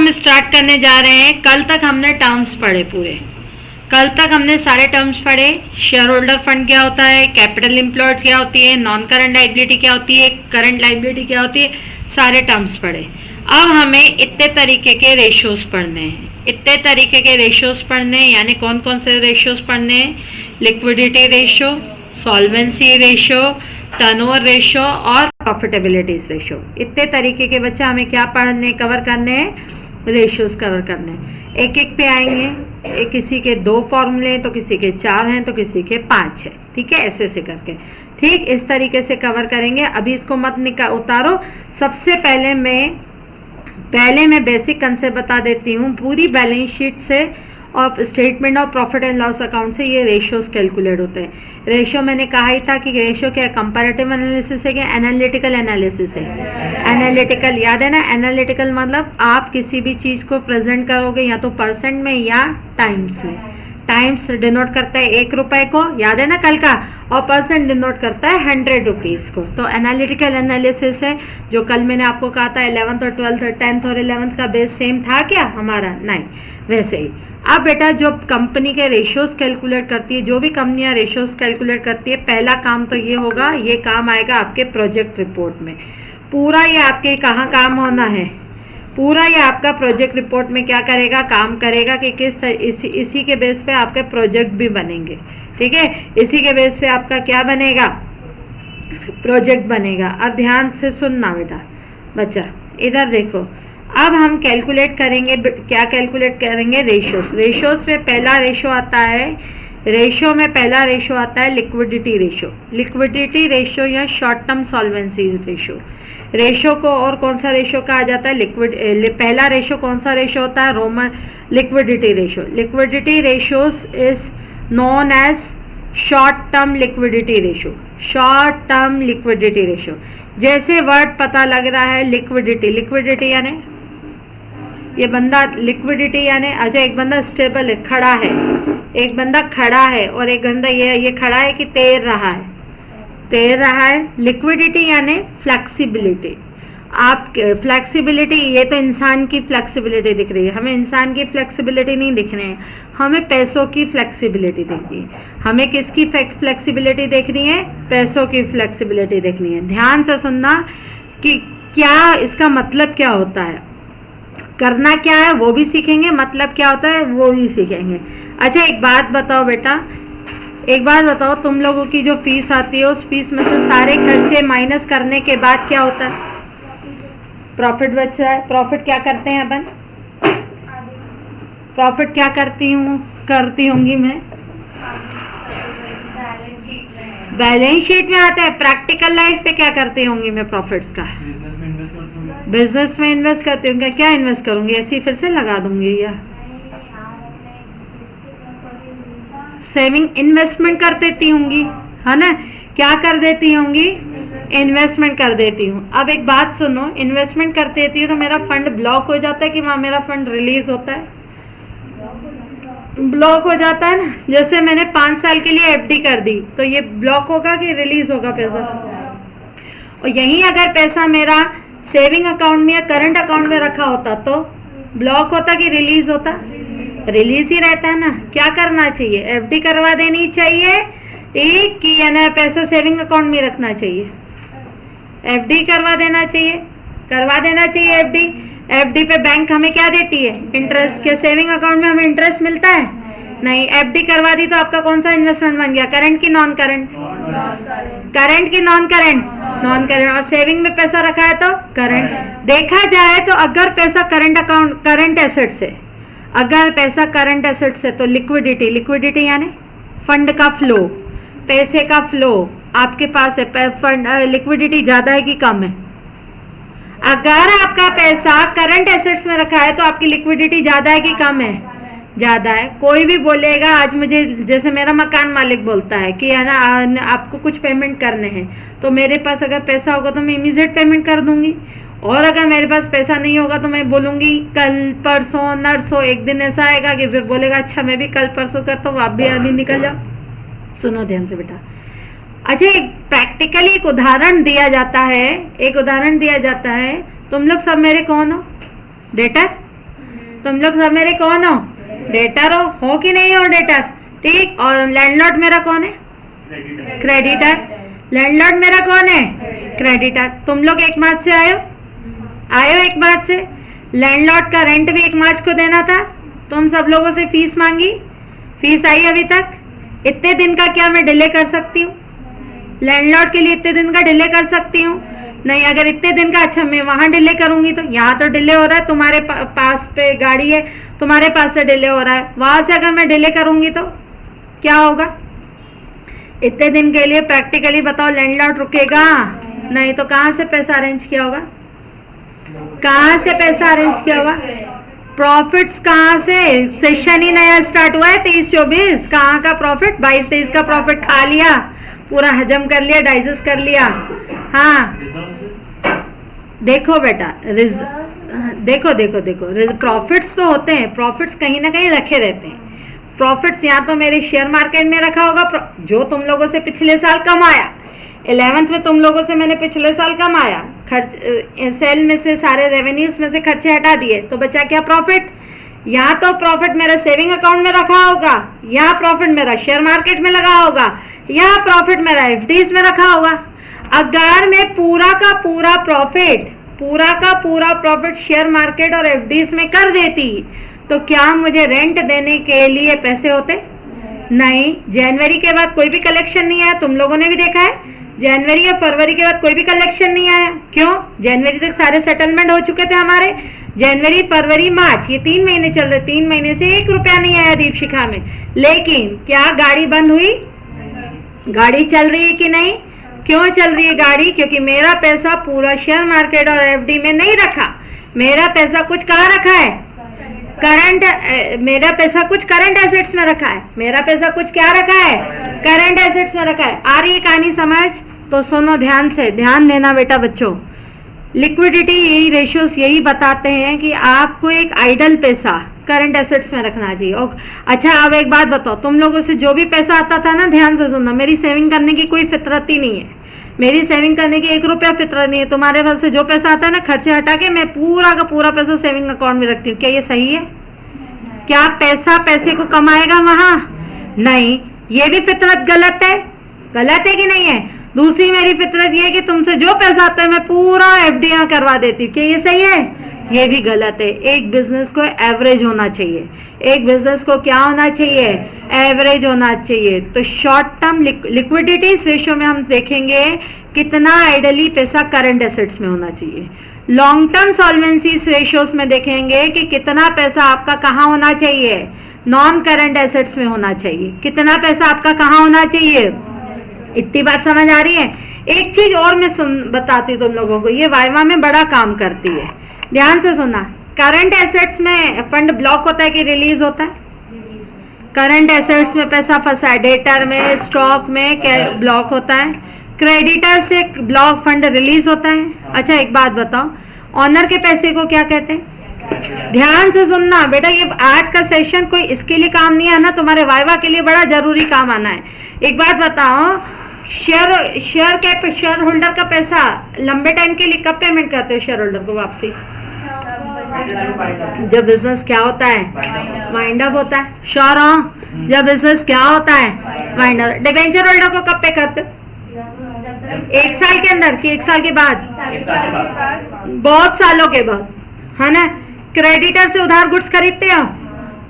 हम स्टार्ट करने जा रहे हैं। कल तक हमने टर्म्स पढ़े पूरे, कल तक हमने सारे टर्म्स पढ़े। शेयर होल्डर फंड क्या होता है, कैपिटल एम्प्लॉयड क्या होती है, नॉन करंट लाइबिलिटी क्या होती है, करंट लाइबिलिटी क्या होती है, सारे टर्म्स पढ़े। अब हमें इतने तरीके के रेशियोज पढ़ने हैं, इतने तरीके के रेशियोज पढ़ने हैं। यानी कौन कौन से रेशियोज पढ़ने हैं, liquidity ratio, solvency ratio, turnover ratio और प्रॉफिटेबिलिटी रेशियो। इतने तरीके के बच्चे हमें क्या पढ़ने, कवर करने हैं, रेशियोज कवर करने हैं। एक एक पे आएंगे, किसी के 2 फॉर्मूले हैं तो किसी के 4 हैं तो किसी के 5 है। ठीक है, ऐसे ऐसे करके ठीक इस तरीके से कवर करेंगे। अभी इसको मत उतारो। सबसे पहले मैं बेसिक कंसेप्ट बता देती हूँ। पूरी बैलेंस शीट से और statement of profit and loss account से ये रेशियोज कैलकुलेट होते हैं। रेशियो मैंने कहा ही था कि रेशियो क्या है, कंपैरेटिव एनालिसिस है, क्या एनालिटिकल एनालिसिस है। एनालिटिकल याद है ना, एनालिटिकल मतलब आप किसी भी चीज को प्रेजेंट करोगे या तो परसेंट में या टाइम्स में। टाइम्स डिनोट करता है 1 रुपए को, याद है ना कल का, और परसेंट डिनोट करता है 100 रुपीज को। तो एनालिटिकल एनालिसिस है जो कल मैंने आपको कहा था 11th और 12th और 10th और 11th का बेस सेम था क्या हमारा, नहीं वैसे ही। अब बेटा जो कंपनी के रेशियोज कैलकुलेट करती है, जो भी कंपनियां रेशियोज कैलकुलेट करती है, पहला काम तो ये होगा, ये काम आएगा आपके प्रोजेक्ट रिपोर्ट में। पूरा ये आपके कहाँ काम होना है, पूरा ये आपका प्रोजेक्ट रिपोर्ट में क्या करेगा, काम करेगा कि इसी के बेस पे आपके प्रोजेक्ट भी बनेंगे। ठीक है, इसी के बेस पे आपका क्या बनेगा, प्रोजेक्ट बनेगा। अब ध्यान से सुनना बेटा बच्चा, इधर देखो। अब हम कैलकुलेट करेंगे, क्या कैलकुलेट करेंगे, रेशियोज। रेशियोज में पहला रेशियो आता है, रेशियो में पहला रेशियो आता है लिक्विडिटी रेशियो। लिक्विडिटी रेशियो या short term solvency ratio. Ratio को और कौन सा रेशियो कहा जाता है, पहला रेशियो कौन सा रेशियो होता है, Roman liquidity ratio. Liquidity ratios is known as short term liquidity ratio. Short term liquidity ratio, जैसे वर्ड पता लग रहा है लिक्विडिटी, लिक्विडिटी यानी ये बंदा, लिक्विडिटी यानी अच्छा एक बंदा स्टेबल है, खड़ा है, एक बंदा खड़ा है और एक बंदा ये खड़ा है कि तैर रहा है, तैर रहा है। लिक्विडिटी यानी फ्लेक्सिबिलिटी। आप फ्लेक्सिबिलिटी, ये तो इंसान की फ्लेक्सिबिलिटी दिख रही है, हमें इंसान की फ्लेक्सिबिलिटी नहीं दिख रही है, हमें पैसों की फ्लेक्सिबिलिटी देखनी है। हमें किसकी फ्लेक्सिबिलिटी देखनी है, पैसों की फ्लेक्सिबिलिटी देखनी है। ध्यान से सुनना कि क्या इसका मतलब क्या होता है, करना क्या है वो भी सीखेंगे, मतलब क्या होता है वो भी सीखेंगे। अच्छा एक बात बताओ बेटा, एक बात बताओ, तुम लोगों की जो फीस आती है उस फीस में से सारे खर्चे माइनस करने के बाद क्या होता है, प्रॉफिट बचता है। प्रॉफिट क्या करते हैं अपन, प्रॉफिट क्या करती होंगी मैं, बैलेंस शीट में आता है। प्रैक्टिकल लाइफ पे क्या करती होंगी मैं प्रॉफिट्स का, बिजनेस में इन्वेस्ट करती हूँ। क्या इन्वेस्ट करूंगी, ऐसी फिर से लगा दूंगी या सेविंग, इन्वेस्टमेंट कर देती होंगी, है ना, क्या कर देती होंगी, इन्वेस्टमेंट कर देती हूँ। अब एक बात सुनो, इन्वेस्टमेंट कर देती हूँ तो मेरा फंड ब्लॉक हो जाता है कि वहां मेरा फंड रिलीज होता है, ब्लॉक हो जाता है ना। जैसे मैंने 5 साल के लिए एफडी कर दी तो ये ब्लॉक होगा कि रिलीज होगा पैसा। और यही अगर पैसा मेरा सेविंग अकाउंट में या करंट अकाउंट में रखा होता तो ब्लॉक होता कि रिलीज होता, रिलीज ही रहता है ना। क्या करना चाहिए, एफडी करवा देनी चाहिए, ठीक, कि या ना पैसा सेविंग अकाउंट में रखना चाहिए, एफडी करवा देना चाहिए, करवा देना चाहिए एफडी। एफडी पे बैंक हमें क्या देती है, इंटरेस्ट। क्या सेविंग अकाउंट में हमें इंटरेस्ट मिलता है, नहीं। एफडी करवा दी तो आपका कौन सा इन्वेस्टमेंट बन गया, करंट की नॉन करंट, करंट की नॉन करंट, नॉन करंट। और सेविंग में पैसा रखा है तो करंट। देखा जाए तो अगर पैसा करंट अकाउंट, करंट एसेट से, अगर पैसा करंट एसेट से तो लिक्विडिटी, लिक्विडिटी यानी फंड का फ्लो, पैसे का फ्लो आपके पास है। फंड लिक्विडिटी ज्यादा है कि कम है, अगर आपका पैसा करंट एसेट्स में रखा है तो आपकी लिक्विडिटी ज्यादा है कि कम है, ज्यादा है। कोई भी बोलेगा आज मुझे, जैसे मेरा मकान मालिक बोलता है कि है ना आपको कुछ पेमेंट करने हैं, तो मेरे पास अगर पैसा होगा तो मैं इमीडिएट पेमेंट कर दूंगी, और अगर मेरे पास पैसा नहीं होगा तो मैं बोलूंगी कल परसों नरसों। एक दिन ऐसा आएगा कि फिर बोलेगा अच्छा मैं भी कल परसों करता हूँ, आप भी अभी निकल जाओ। सुनो ध्यान से बेटा, अच्छा एक प्रैक्टिकली एक उदाहरण दिया जाता है, एक उदाहरण दिया जाता है। तुम लोग सब मेरे कौन हो, डेटर, तुम लोग सब मेरे कौन हो? डेटर हो कि नहीं हो डेटर? ठीक। और लैंडलॉर्ड मेरा कौन है? क्रेडिटर। लैंडलॉर्ड मेरा कौन है? क्रेडिटर। तुम लोग एक मार्च से आए हो एक मार्च से। लैंडलॉर्ड का रेंट भी एक मार्च को देना था। तुम सब लोगों से फीस मांगी, फीस आई अभी तक? इतने दिन का क्या मैं डिले कर सकती हूँ? लैंडलॉर्ड के लिए इतने दिन का डिले कर सकती हूँ? नहीं। अगर इतने दिन का, अच्छा मैं वहां डिले करूंगी तो यहाँ तो डिले हो रहा है, तुम्हारे पास पे गाड़ी है, तुम्हारे पास से डिले हो रहा है, वहां से अगर मैं डिले करूंगी तो क्या होगा? इतने दिन के लिए प्रैक्टिकली बताओ लैंडलॉर्ड रुकेगा? नहीं। तो कहाँ से पैसा अरेंज किया होगा? कहाँ से पैसा अरेंज किया होगा? प्रॉफिट्स कहाँ से? सेशन ही नया स्टार्ट हुआ है 23-24, कहाँ का प्रॉफिट? 22-23 का प्रॉफिट खा लिया, पूरा हजम कर लिया, डाइजेस्ट कर लिया। हाँ देखो बेटा, देखो प्रॉफिट्स तो होते हैं, प्रॉफिट्स कहीं ना कहीं रखे रहते हैं। प्रॉफिट्स या तो मेरे शेयर मार्केट में रखा होगा, जो तुम लोगों से पिछले साल कमाया, 11th में तुम लोगों से मैंने पिछले साल कमाया, खर्च सेल में से सारे रेवेन्यूज में से खर्चे हटा दिए, तो बचा क्या? प्रॉफिट। या तो प्रॉफिट मेरा सेविंग अकाउंट में रखा होगा, या प्रॉफिट मेरा शेयर मार्केट में लगा होगा, या प्रॉफिट मेरा एफडीज में रखा होगा। अगर मैं पूरा का पूरा प्रॉफिट शेयर मार्केट और एफडीज में कर देती तो क्या मुझे रेंट देने के लिए पैसे होते? नहीं। जनवरी के बाद कोई भी कलेक्शन नहीं आया, तुम लोगों ने भी देखा है। जनवरी या फरवरी के बाद कोई भी कलेक्शन नहीं आया। क्यों? जनवरी तक सारे सेटलमेंट हो चुके थे हमारे। जनवरी, फरवरी, मार्च, ये 3 महीने चल रहे, 3 महीने से 1 रुपया नहीं आया दीपशिखा में। लेकिन क्या गाड़ी बंद हुई? गाड़ी चल रही है कि नहीं? क्यों चल रही है गाड़ी? क्योंकि मेरा पैसा पूरा शेयर मार्केट और एफडी में नहीं रखा, मेरा पैसा कुछ कहाँ रखा है? मेरा पैसा कुछ करंट एसेट्स में रखा है। मेरा पैसा कुछ क्या रखा है? करंट एसेट्स में रखा है। आ रही है कहानी समझ? तो सुनो ध्यान से, ध्यान देना बेटा बच्चों। लिक्विडिटी यही रेशियोज यही बताते हैं कि आपको एक आइडल पैसा करंट एसेट्स में रखना चाहिए। और अच्छा अब एक बात बताओ, तुम लोगों से जो भी पैसा आता था ना, ध्यान से सुनना, मेरी सेविंग करने की कोई फितरत ही नहीं है, मेरी सेविंग करने की 1 रुपया फितरत नहीं है। तुम्हारे पास से जो पैसा आता है ना, खर्चे हटा के मैं पूरा का पूरा पैसा सेविंग अकाउंट में रखती हूँ। क्या ये सही है? क्या पैसा पैसे को कमाएगा वहां? नहीं। ये भी फितरत गलत है। गलत है कि नहीं है? दूसरी मेरी फितरत ये है कि तुमसे जो पैसा आता है मैं पूरा एफडीआर करवा देती हूँ। क्या ये सही है? ये भी गलत है। एक बिजनेस को एवरेज होना चाहिए। एक बिजनेस को क्या होना चाहिए? एवरेज होना चाहिए। तो शॉर्ट टर्म लिक्विडिटी रेशियो में हम देखेंगे कितना आइडली पैसा करंट एसेट्स में होना चाहिए। लॉन्ग टर्म सॉल्वेंसी रेशियोज में देखेंगे कि कितना पैसा आपका कहाँ होना चाहिए? नॉन करंट एसेट्स में होना चाहिए। कितना पैसा आपका कहाँ होना चाहिए? इतनी बात समझ आ रही है? एक चीज और मैं बताती हूँ तुम लोगों को, ये वाइवा में बड़ा काम करती है, ध्यान से सुनना। करंट एसेट्स में फंड ब्लॉक होता है कि रिलीज होता है? करंट एसेट्स में पैसा फंसा है, डेटर में, स्टॉक में ब्लॉक होता है। क्रेडिटर से ब्लॉक फंड रिलीज होता है। अच्छा एक बात बताओ, ऑनर के पैसे को क्या कहते हैं? ध्यान से सुनना बेटा, ये आज का सेशन कोई इसके लिए काम नहीं आना, तुम्हारे वाइवा के लिए बड़ा जरूरी काम आना है। एक बात बताओ, शेयर होल्डर का पैसा लंबे टाइम के लिए कब पेमेंट करते हो शेयर होल्डर को वापसी? जब बिजनेस क्या होता है? वाइंड अप होता है। श्योर हो? जब बिजनेस क्या होता है? Wind up. डिबेंचर होल्डर को कब पे करते? 1 साल के अंदर कि 1 साल के बाद? बहुत सालों के बाद, है ना। क्रेडिटर से उधार गुड्स खरीदते हो,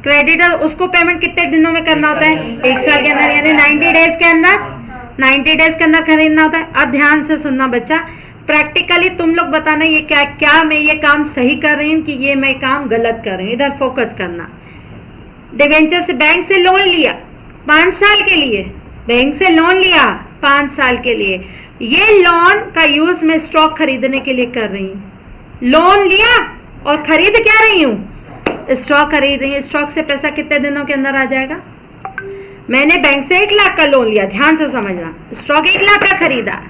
क्रेडिटर उसको पेमेंट कितने दिनों में करना होता है? 1 साल के अंदर, यानी 90 डेज के अंदर, 90 डेज के अंदर खरीदना होता है। अब ध्यान से सुनना बच्चा, प्रैक्टिकली तुम लोग बताना ये क्या मैं ये काम सही कर रही हूँ कि ये मैं काम गलत कर रही हूँ, इधर फोकस करना। डिवेंचर से बैंक से लोन लिया 5 साल के लिए, बैंक से लोन लिया 5 साल के लिए, ये लोन का यूज मैं स्टॉक खरीदने के लिए कर रही हूँ। लोन लिया और खरीद क्या रही हूँ? स्टॉक खरीद रही हूँ। स्टॉक से पैसा कितने दिनों के अंदर आ जाएगा? मैंने बैंक से 1 लाख का लोन लिया, ध्यान से समझना। स्टॉक 1 लाख का खरीदा,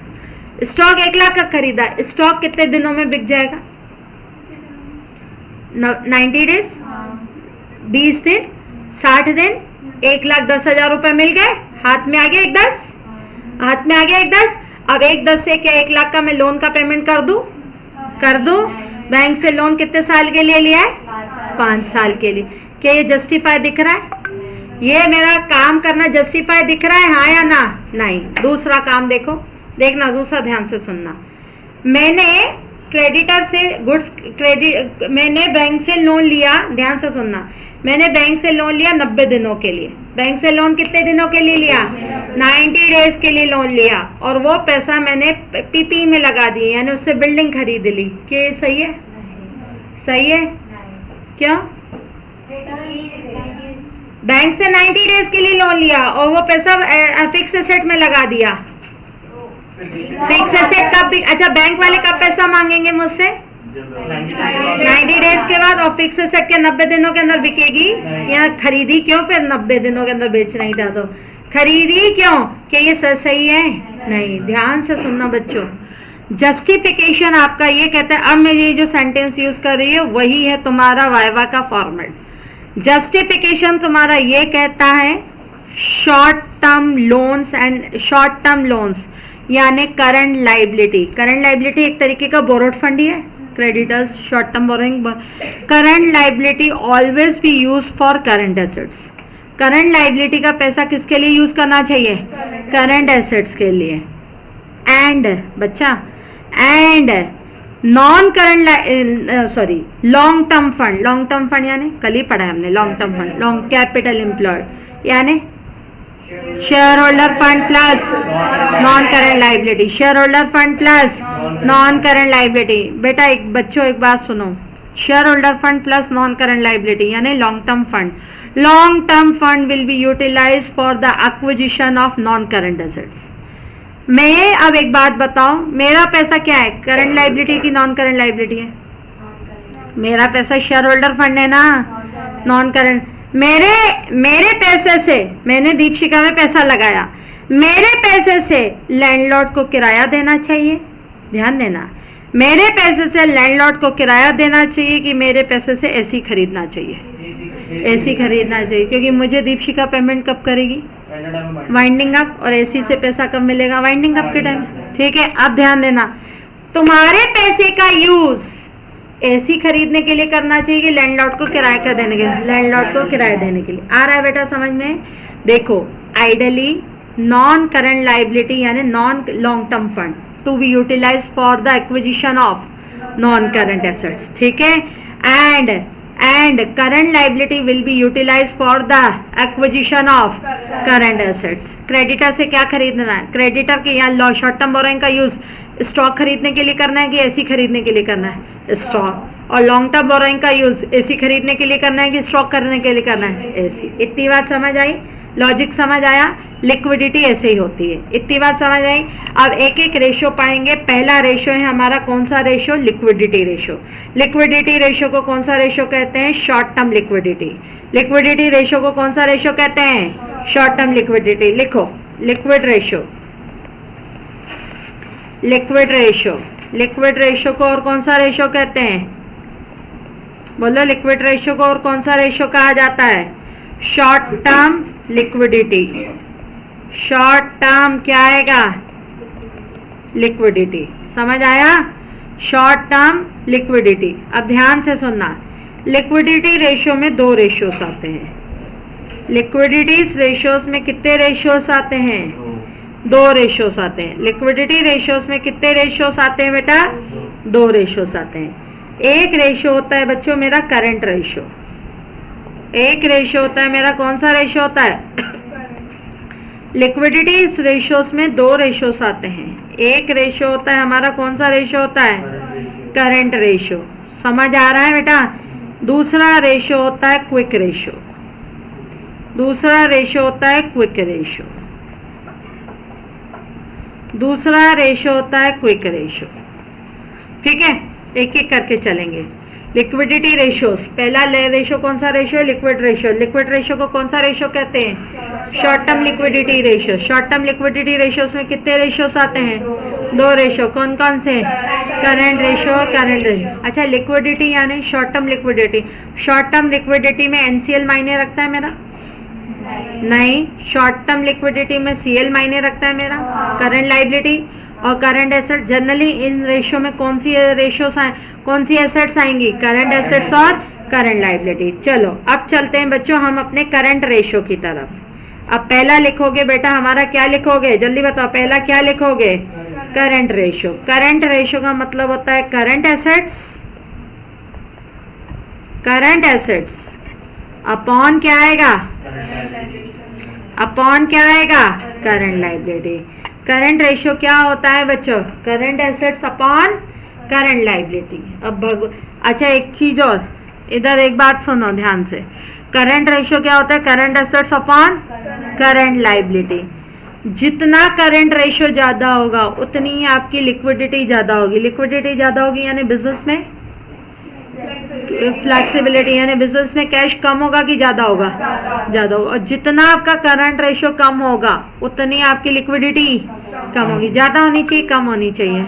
स्टॉक 1 लाख का खरीदा, स्टॉक कितने दिनों में बिक जाएगा? 90 डेज, 20 दिन, 60 दिन, 1,10,000 रुपए मिल गए, हाथ में आ गया 1,10, हाथ में आ गया 1,10। अब 1,10 से क्या 1 लाख का मैं लोन का पेमेंट कर दूं? बैंक से लोन कितने साल के लिए लिया है? 5 साल के लिए। क्या ये जस्टिफाई दिख रहा है? ये मेरा काम करना जस्टिफाई दिख रहा है, हाँ या ना? नहीं। दूसरा काम देखो, देखना, दूसरा ध्यान से सुनना। मैंने क्रेडिटर से गुड्स क्रेडिट, मैंने बैंक से लोन लिया, ध्यान से सुनना, मैंने बैंक से लोन लिया 90 दिनों के लिए। बैंक से लोन कितने दिनों के लिए लिया? 90 डेज के लिए लोन लिया, और वो पैसा मैंने पीपी में लगा दिए, यानी उससे बिल्डिंग खरीद ली। क्या ये सही है? सही है? क्यों? बैंक से 90 डेज के लिए लोन लिया और वो पैसा फिक्स एसेट में लगा दिया। फिक्स एसेट कब? अच्छा, बैंक वाले कब पैसा मांगेंगे मुझसे? 90 डेज के बाद, और फिक्स एसेट के 90 दिनों के अंदर बिकेगी। यहाँ खरीदी क्यों फिर 90 दिनों के अंदर बेच नहीं था तो खरीदी क्यों? क्या ये सही है? नहीं। ध्यान से सुनना बच्चों, जस्टिफिकेशन आपका ये कहता है, अब मैं ये जो सेंटेंस यूज कर रही हूँ वही है तुम्हारा वाइवा का फॉर्मेट। जस्टिफिकेशन तुम्हारा ये कहता है short term loans and short term loans यानी करंट लाइबिलिटी। करंट लाइबिलिटी एक तरीके का बोरोड फंड ही है। Creditors, short term borrowing. Current liability always be use for current assets. Current liability का पैसा किसके लिए यूज करना चाहिए? करंट एसेट्स के लिए। एंड बच्चा, and non current sorry long term fund. Long term fund यानी कल ही पढ़ा है हमने, long term fund, long capital employed यानी shareholder fund plus non current liability. Shareholder fund plus non current liability. बेटा एक बच्चों एक बात सुनो, shareholder fund plus non current liability यानी long term fund. Long term fund will be utilise for the acquisition of non current assets. मैं अब एक बात बताओ, मेरा पैसा क्या है? करंट लाइबिलिटी की नॉन करंट लाइबिलिटी है? मेरा पैसा शेयर होल्डर फंड है ना, नॉन करंट। मेरे पैसे से मैंने दीपशिका में पैसा लगाया, मेरे पैसे से लैंडलॉर्ड को किराया देना चाहिए। ध्यान देना, मेरे पैसे से लैंडलॉर्ड को किराया देना चाहिए कि मेरे पैसे से एसी खरीदना चाहिए? एसी खरीदना चाहिए, क्योंकि मुझे दीपशिका पेमेंट कब करेगी? Winding up. और एसी से पैसा कब मिलेगा? वाइंडिंग अप के टाइम। ठीक है, अब ध्यान देना, तुम्हारे पैसे का यूज एसी खरीदने के लिए करना चाहिए कि लैंडलॉर्ड को किराया का देने के लिए? लैंडलॉर्ड को किराया देने के लिए। आ रहा है बेटा समझ में? देखो, आइडली नॉन करंट लाइबिलिटी यानी non long term fund to be utilise for the acquisition of non current assets. ठीक है, and current liability will be utilise for the acquisition of current assets. Creditor से क्या खरीदना है? Creditor के यहाँ short term borrowing का use stock खरीदने के लिए करना है कि एसी खरीदने के लिए करना है? स्टॉक। और लॉन्ग टर्म बोरोइंग का यूज एसी खरीदने के लिए करना है कि स्टॉक करने के लिए करना है? एसी। इतनी बात समझ आई? लॉजिक समझ आया? लिक्विडिटी ऐसे ही होती है। इतनी बात समझ आई? अब एक एक रेशो पाएंगे। पहला रेशो है हमारा कौन सा ratio? Liquidity ratio. Liquidity ratio को कौन सा रेशो कहते हैं? Short term liquidity. Liquidity ratio को कौन सा रेशो कहते हैं? Short term liquidity. लिखो, liquid ratio, liquid ratio. Liquid ratio को और कौन सा रेशो कहते हैं? बोलो, लिक्विड रेशो को और कौन सा रेशो कहा जाता है? Short term liquidity. Short term क्या आएगा? लिक्विडिटी। समझ आया? Short term liquidity. अब ध्यान से सुनना, लिक्विडिटी रेशो में 2 रेशियोस आते हैं। लिक्विडिटी रेशियोस में कितने रेशियोस आते हैं? 2 रेशियोस आते हैं। लिक्विडिटी रेशियोस में कितने रेशियोस आते हैं बेटा? 2 रेशियोस आते हैं। एक रेशियो होता है बच्चों मेरा करंट रेशियो। एक रेशियो होता है मेरा कौन सा रेशियो होता है? लिक्विडिटी रेशियोस में 2 रेशियोस आते हैं। एक रेशियो होता है हमारा कौन सा रेशियो होता है? Current ratio. समझ आ रहा है बेटा? दूसरा रेशियो होता है क्विक रेशियो। दूसरा रेशियो होता है क्विक रेशियो। दूसरा रेशियो होता है क्विक रेशियो। ठीक है, एक एक करके चलेंगे। लिक्विडिटी रेशियोस, पहला रेशियो कौन सा ratio? Liquid ratio. Liquid ratio को कौन सा रेशियो कहते हैं? Short term liquidity ratio. Short term liquidity ratios में कितने रेशियोस आते हैं? 2 रेशियो। कौन कौन से? करंट रेशियो और करंट रेशियो। अच्छा, लिक्विडिटी यानी short term liquidity. Short term liquidity में एनसीएल मायने रखता है मेरा? नहीं। शॉर्ट टर्म लिक्विडिटी में सीएल मायने रखता है मेरा, करंट लाइबिलिटी और current asset. Generally in ratio में कौन सी रेशियोस आए, कौन सी एसेट्स आएंगी? करंट एसेट्स और करंट लाइबिलिटी। चलो अब चलते हैं बच्चों हम अपने करंट रेशो की तरफ। अब पहला लिखोगे बेटा हमारा, क्या लिखोगे जल्दी बताओ, पहला क्या लिखोगे, करंट रेशो। करंट रेशो का मतलब होता है करंट एसेट्स अपॉन क्या आएगा, अपॉन क्या आएगा, करंट लाइबिलिटी। करंट रेशो क्या होता है बच्चों, current assets upon current liability. अब अच्छा एक चीज और, इधर एक बात सुनो ध्यान से, करंट रेशो क्या होता है, current assets upon current liability. जितना करंट रेशो ज्यादा होगा उतनी ही आपकी लिक्विडिटी ज्यादा होगी। लिक्विडिटी ज्यादा होगी यानी बिजनेस में फ्लेक्सिबिलिटी, यानी बिजनेस में कैश कम होगा कि ज्यादा होगा, ज्यादा होगा। और जितना आपका करंट रेशो कम होगा उतनी आपकी लिक्विडिटी कम होगी। ज्यादा होनी चाहिए कम होनी चाहिए,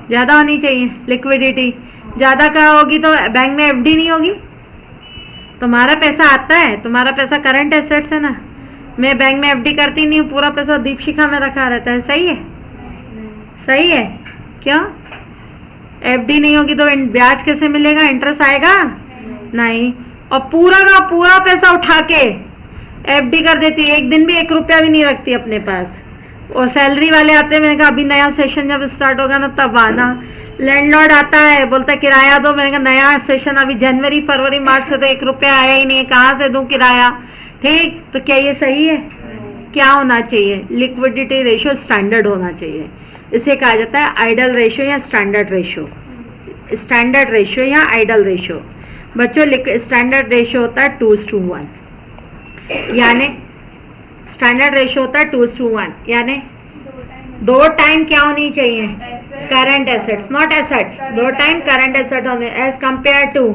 ज्यादा होनी चाहिए लिक्विडिटी। ज्यादा क्या होगी तो बैंक में एफडी नहीं होगी। तुम्हारा पैसा आता है, तुम्हारा पैसा करंट एसेट्स है ना, मैं बैंक में एफडी करती नहीं हूँ, पूरा पैसा दीपशिखा में रखा रहता है। सही है, सही है, क्यों एफडी नहीं होगी तो ब्याज कैसे मिलेगा, इंटरेस्ट आएगा नहीं। और पूरा का पूरा पैसा उठा के एफडी कर देती है, एक दिन भी 1 रुपया भी नहीं रखती अपने पास। और सैलरी वाले आते हैं, मैंने कहा अभी नया सेशन जब स्टार्ट होगा ना तब आना। लैंडलॉर्ड आता है बोलता है किराया दो, मैंने कहा नया सेशन अभी जनवरी फरवरी मार्च से तो 1 रुपया आया ही नहीं है, कहाँ से दूं किराया। ठीक, तो क्या ये सही है, क्या होना चाहिए, लिक्विडिटी रेशियो स्टैंडर्ड होना चाहिए। इसे कहा जाता है आइडल रेशो या स्टैंडर्ड रेशो। स्टैंडर्ड रेशो या आइडल रेशो बच्चों, स्टैंडर्ड रेशो होता है 2:1, यानी स्टैंडर्ड रेशो होता है 2:1, यानी 2 टाइम क्या होनी चाहिए, current assets, not assets, 2 time current asset होने एज कंपेयर टू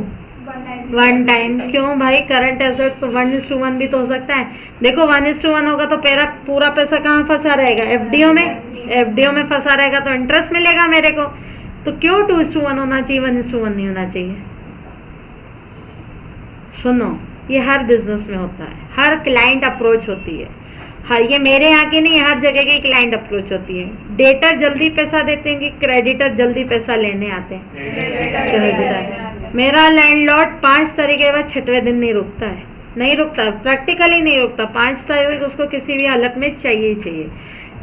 1 टाइम। क्यों भाई, करंट एसेट्स 1:1 भी तो हो सकता है। देखो 1:1 होगा तो पूरा पैसा कहाँ फंसा रहेगा, एफडीओ में, एफडीओ में फंसा रहेगा तो इंटरेस्ट मिलेगा मेरे को। तो क्यों 2:1 होना चाहिए, 1:1 नहीं होना चाहिए। सुनो, ये हर बिजनेस में होता है, हर क्लाइंट अप्रोच होती है, हर, ये मेरे यहाँ की नहीं, हर जगह की क्लाइंट अप्रोच होती है। डेटर जल्दी पैसा देते हैं कि क्रेडिटर जल्दी पैसा लेने आते हैं। मेरा लैंडलॉर्ड 5 तारीख के बाद 6वें दिन नहीं रुकता है, नहीं रुकता, प्रैक्टिकली नहीं रुकता। 5 तारीख उसको किसी भी हालत में चाहिए ही चाहिए।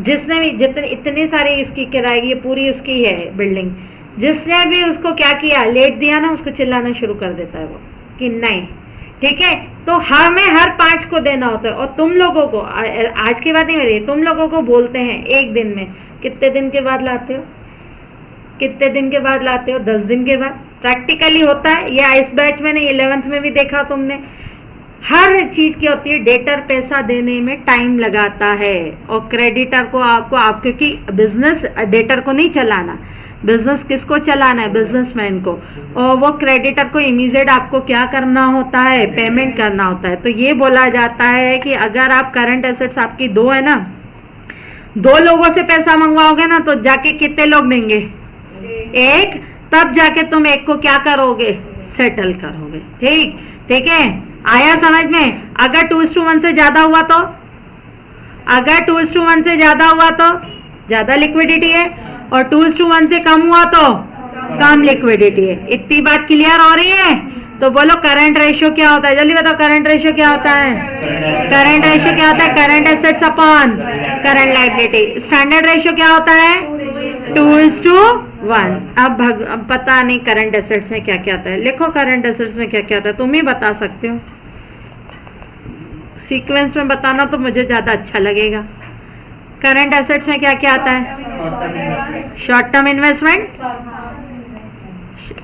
जिसने भी इतनी सारी इसकी किराए, ये पूरी उसकी है बिल्डिंग, जिसने भी उसको क्या किया, लेट दिया ना, उसको चिल्लाना शुरू कर देता है वो कि नहीं, ठीक है। तो हमें हर 5 को देना होता है। और तुम लोगों को, आज की बात नहीं मेरी, तुम लोगों को बोलते हैं 1 दिन में, कितने दिन के बाद लाते हो, कितने दिन के बाद लाते हो, 10 दिन के बाद। प्रैक्टिकली होता है ये, इस बैच में नहीं 11th में भी देखा तुमने। हर चीज की होती है, डेटर पैसा देने में टाइम लगाता है और क्रेडिटर को आप क्योंकि बिजनेस डेटर को नहीं चलाना, बिजनेस किसको चलाना है, बिजनेसमैन को। और वो क्रेडिटर को इमीडिएट आपको क्या करना होता है, पेमेंट करना होता है। तो ये बोला जाता है कि अगर आप करंट एसेट्स आपकी 2 है ना, 2 लोगों से पैसा मंगवाओगे ना तो जाके कितने लोग देंगे, 1, तब जाके तुम 1 को क्या करोगे, सेटल करोगे। ठीक, ठीक है, आया समझ में। अगर 2:1 से ज्यादा हुआ तो, अगर 2:1 से ज्यादा हुआ तो ज्यादा लिक्विडिटी है, और 2:1 से कम हुआ तो कम लिक्विडिटी है। इतनी बात क्लियर हो रही है। तो बोलो करंट रेशियो क्या होता है, जल्दी बताओ, करंट रेशियो क्या होता है, करंट रेशियो क्या होता है, current assets upon current liability. Standard ratio क्या होता है, 2:1। अब पता नहीं करंट एसेट्स में क्या क्या आता है, लिखो करंट एसेट्स में क्या क्या आता है, तुम ही बता सकते हो। सीक्वेंस में बताना तो मुझे ज्यादा अच्छा लगेगा। करंट एसेट्स में क्या क्या आता है, शॉर्ट टर्म इन्वेस्टमेंट,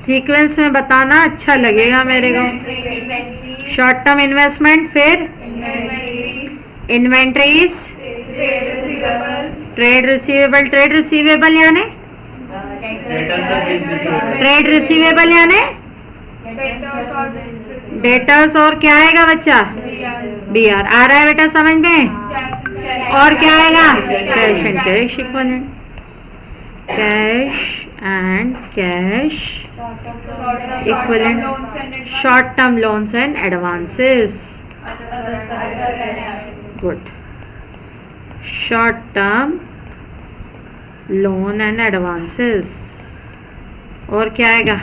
सीक्वेंस में बताना अच्छा लगेगा मेरे को। शॉर्ट टर्म इन्वेस्टमेंट, फिर inventories, trade receivable, trade receivable यानी ट्रेड रिसीवेबल यानी डेटर्स, और क्या आएगा बच्चा, BR आ रहा है बेटा समझ में। और क्या आएगा, cash and cash equivalent, cash and cash equivalent, short term loans and advances, good, short term loan and advances. और क्या आएगा,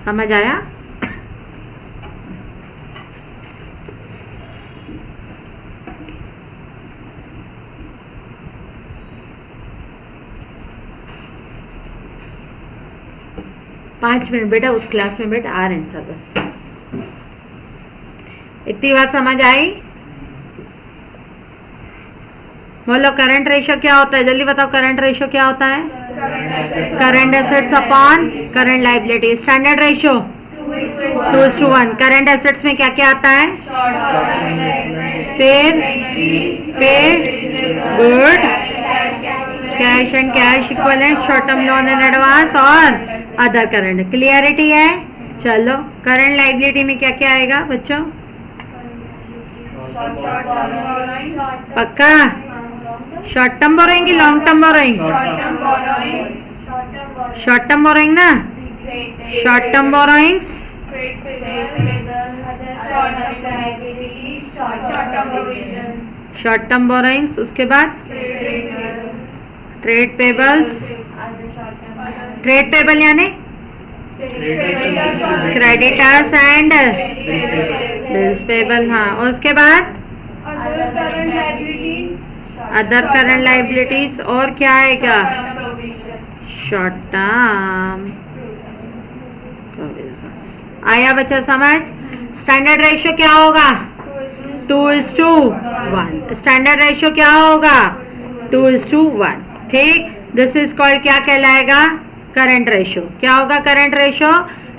समझ आया? पाँच मिनट बेटा उस क्लास में बेटा आ रहे हैं सर, बस इतनी बात समझ आई? बोलो करंट रेशियो क्या होता है, जल्दी बताओ करंट रेशियो क्या होता है? Current assets upon current liability. Standard ratio 2:1। Current assets में क्या क्या आता है? फिर good cash and cash equivalent, short term loan and advance और अदर करंट। क्लियरिटी है? चलो करंट लायबिलिटी में क्या क्या आएगा बच्चों? पक्का? शॉर्ट टर्म बोरोइंग की long term borrowing? Short term borrowing ना, short term borrowings, short term borrowings, उसके बाद ट्रेड पेबल्स। ट्रेड पेबल यानी क्रेडिटर्स एंड बिल्स पेबल, हाँ। और उसके बाद अदर करंट लायबिलिटीज और क्या आएगा? Short term provisions. आया बच्चा समझ? स्टैंडर्ड रेशियो क्या होगा? 2:1। स्टैंडर्ड रेशियो क्या होगा? 2:1। ठीक, दिस इज कॉल्ड क्या कहलाएगा? Current ratio. क्या होगा current ratio?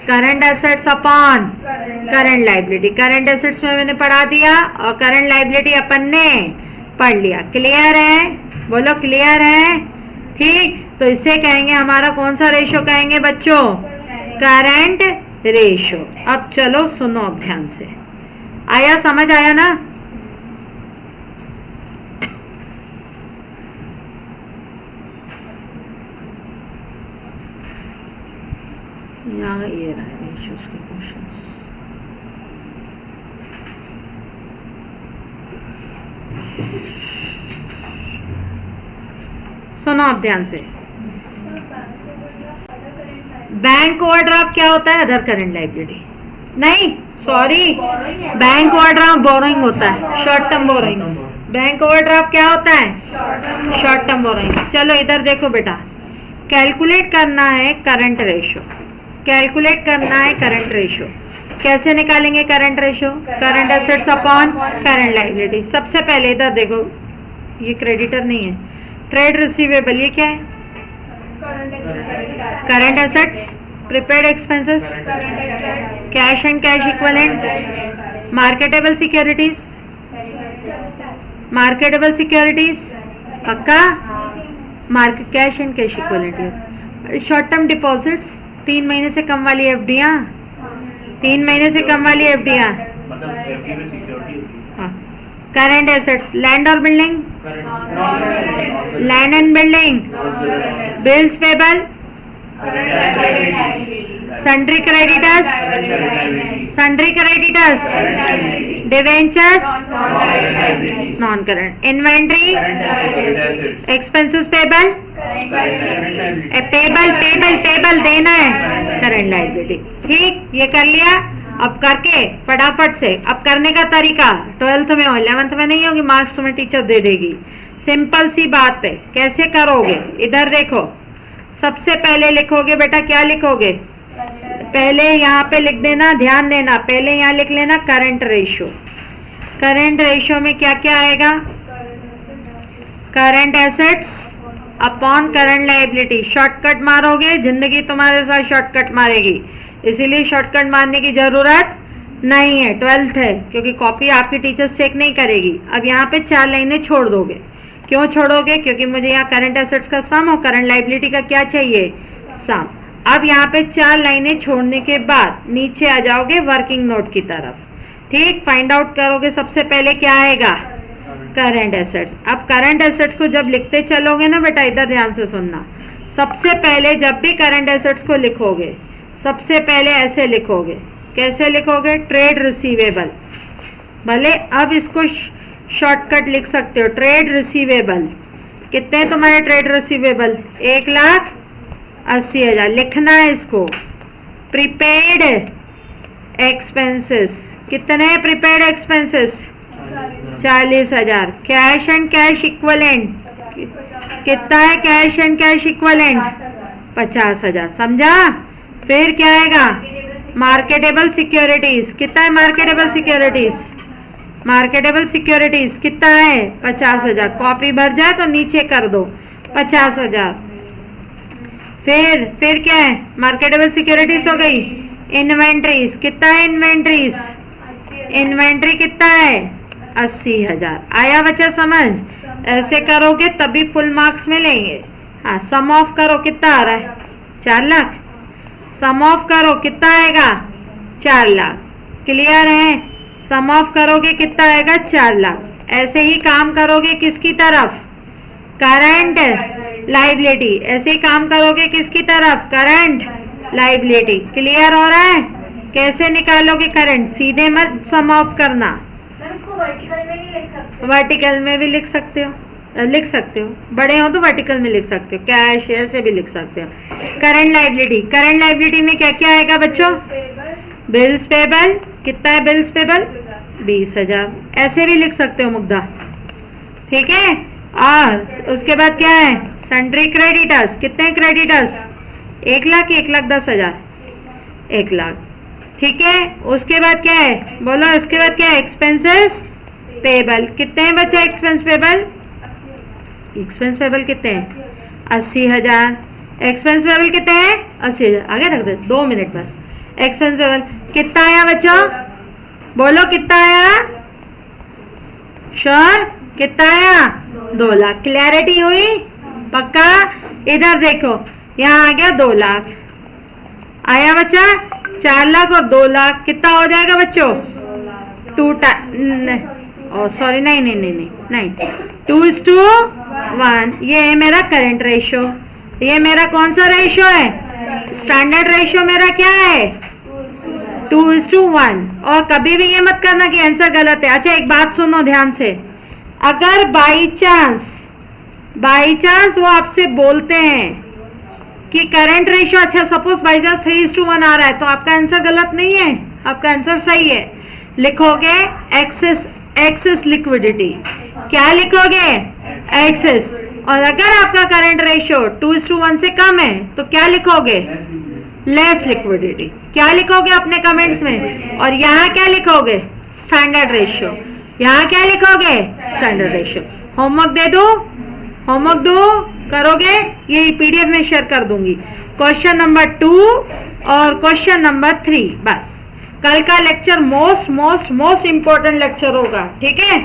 Current assets upon current liability. Current assets में मैंने पढ़ा दिया और करंट लायबिलिटी अपन ने पढ़ लिया। क्लियर है? बोलो क्लियर है? ठीक, तो इसे कहेंगे हमारा कौन सा रेशियो कहेंगे बच्चों? Current ratio. अब चलो सुनो अब ध्यान से, आया समझ आया ना? यहाँ ये रहा रेशियोज के क्वेश्चंस। सुनो आप ध्यान से। बैंक ओवरड्राफ्ट क्या होता है? Other current liability. नहीं सॉरी, बैंक ओवरड्राफ्ट बोरोइंग होता है, short term borrowings. Bank overdraft क्या होता है? Short term borrowing. चलो इधर देखो बेटा, कैलकुलेट करना है करंट रेशियो, कैलकुलेट करना है करंट रेशियो। कैसे निकालेंगे current ratio? Current assets upon current liability. सबसे पहले इधर देखो, ये क्रेडिटर नहीं है, ट्रेड रिसीवेबल, ये क्या है? Current assets, prepaid expenses, cash and cash equivalent, marketable securities, marketable securities पक्का, market cash and cash equivalent. Short term deposits, 3 महीने से कम वाली एफडीआं, 3 महीने से कम वाली एफडीआं। करंट एसेट्स, लैंड और building, land and building, bills payable, sundry creditors, sundry creditors, debentures, non current, inventory, expenses payable, table table table देना है, करंट लायबिलिटी। ठीक, ये कर लिया। अब करके फटाफट से, अब करने का तरीका 12th में हो, 11th में नहीं होगी, मार्क्स तुम्हें टीचर दे देगी। सिंपल सी बात है, कैसे करोगे? इधर देखो, सबसे पहले लिखोगे बेटा, क्या लिखोगे? पहले यहाँ पे लिख देना, ध्यान देना, पहले यहाँ लिख लेना करंट रेशियो। करंट रेशियो में क्या क्या आएगा? Current assets upon current liability. Shortcut मारोगे, जिंदगी तुम्हारे साथ शॉर्टकट मारेगी, इसीलिए शॉर्टकट मारने की जरूरत नहीं है। 12th है, क्योंकि कॉपी आपकी टीचर्स चेक नहीं करेगी। अब यहाँ पे 4 लाइनें छोड़ दोगे। क्यों छोड़ोगे? क्योंकि मुझे यहाँ करंट एसेट्स का सम और करंट लायबिलिटी का क्या चाहिए? सम। अब यहाँ पे 4 लाइनें छोड़ने के बाद नीचे आ जाओगे वर्किंग नोट की तरफ। ठीक, फाइंड आउट करोगे, सबसे पहले क्या आएगा? Current assets. अब करंट एसेट्स को जब लिखते चलोगे ना बेटा, इधर ध्यान से सुनना, सबसे पहले जब भी करंट एसेट्स को लिखोगे, सबसे पहले ऐसे लिखोगे। कैसे लिखोगे? Trade receivable. भले अब इसको शॉर्टकट लिख सकते हो, ट्रेड रिसीवेबल। कितने तुम्हारे ट्रेड रिसीवेबल? 1,80,000 लिखना है इसको। प्रीपेड एक्सपेंसेस, कितने prepaid expenses? 40,000। Cash and cash equivalent कितना है? Cash and cash equivalent 50,000। समझा? फिर क्या आएगा? मार्केटेबल सिक्योरिटीज, कितना है मार्केटेबल सिक्योरिटीज? मार्केटेबल सिक्योरिटीज कितना है? 50,000। कॉपी भर जाए तो नीचे कर दो 50,000। फिर क्या है? मार्केटेबल सिक्योरिटीज हो गई। इन्वेंट्रीज कितना है? इन्वेंट्रीज, इन्वेंट्री कितना है? 80,000। आया बच्चा समझ? ऐसे करोगे तभी फुल मार्क्स मिलेंगे। हाँ, सम ऑफ करो, कितना आ रहा है? 4 लाख। सम ऑफ करो, कितना आएगा? 4 लाख। क्लियर है? सम ऑफ करोगे कितना आएगा? 4 लाख। ऐसे ही काम करोगे किसकी तरफ? Current liability. ऐसे ही काम करोगे किसकी तरफ? Current liability. क्लियर हो रहा है? कैसे निकालोगे करंट? सीधे मत सम ऑफ करना, वर्टिकल में भी लिख सकते हो, बड़े हो तो वर्टिकल में लिख सकते हो, कैश ऐसे भी लिख सकते हो। करंट लाइबिलिटी, करंट लाइबिलिटी में क्या क्या आएगा बच्चों? बिल्स पेबल, कितना है बिल्स पेबल? 20,000। ऐसे भी लिख सकते हो मुग्धा, ठीक है। और उसके बाद क्या है? सन्ड्री क्रेडिटर्स, कितने क्रेडिटर्स? 1 लाख, 1,10,000, 1 लाख, ठीक है। उसके बाद क्या है? बोलो, इसके बाद क्या है? एक्सपेंसेस पेबल, कितने हैं बच्चा एक्सपेंस पेबल? एक्सपेंस पेबल कितने हैं? 80,000। एक्सपेंस पेबल कितने हैं? 80,000। आगे रख दे, 2 मिनट बस। एक्सपेंस पेबल कितना आया बच्चों? बोलो कितना आया? श्योर? कितना आया? 2 लाख। क्लैरिटी हुई? पक्का? इधर देखो, यहाँ आ गया 2 लाख आया बच्चा। 4 लाख और 2 लाख कितना हो जाएगा बच्चों? 2 नहीं 2:1। ये है मेरा करंट रेशो। ये मेरा कौन सा रेशो है? स्टैंडर्ड रेशो मेरा क्या है? 2:1। और कभी भी ये मत करना कि आंसर गलत है। अच्छा, एक बात सुनो ध्यान से। अगर बाई चांस वो आपसे बोलते हैं कि करंट रेशो, अच्छा सपोज बाई चांस 3:1 आ रहा है, तो आपका आंसर गलत नहीं है, आपका आंसर सही है। लिखोगे एक्सेस लिक्विडिटी। क्या लिखोगे? एक्सेस। और अगर आपका करंट रेशो 2:1 से कम है तो क्या लिखोगे? Less liquidity. क्या लिखोगे अपने कमेंट्स में? और यहाँ क्या लिखोगे? Standard ratio. यहाँ क्या लिखोगे? Standard ratio. होमवर्क दे दो? होमवर्क दो, करोगे? ये पीडीएफ में शेयर कर दूंगी। क्वेश्चन नंबर 2 और क्वेश्चन नंबर 3। बस कल का लेक्चर मोस्ट इंपॉर्टेंट लेक्चर होगा, ठीक है।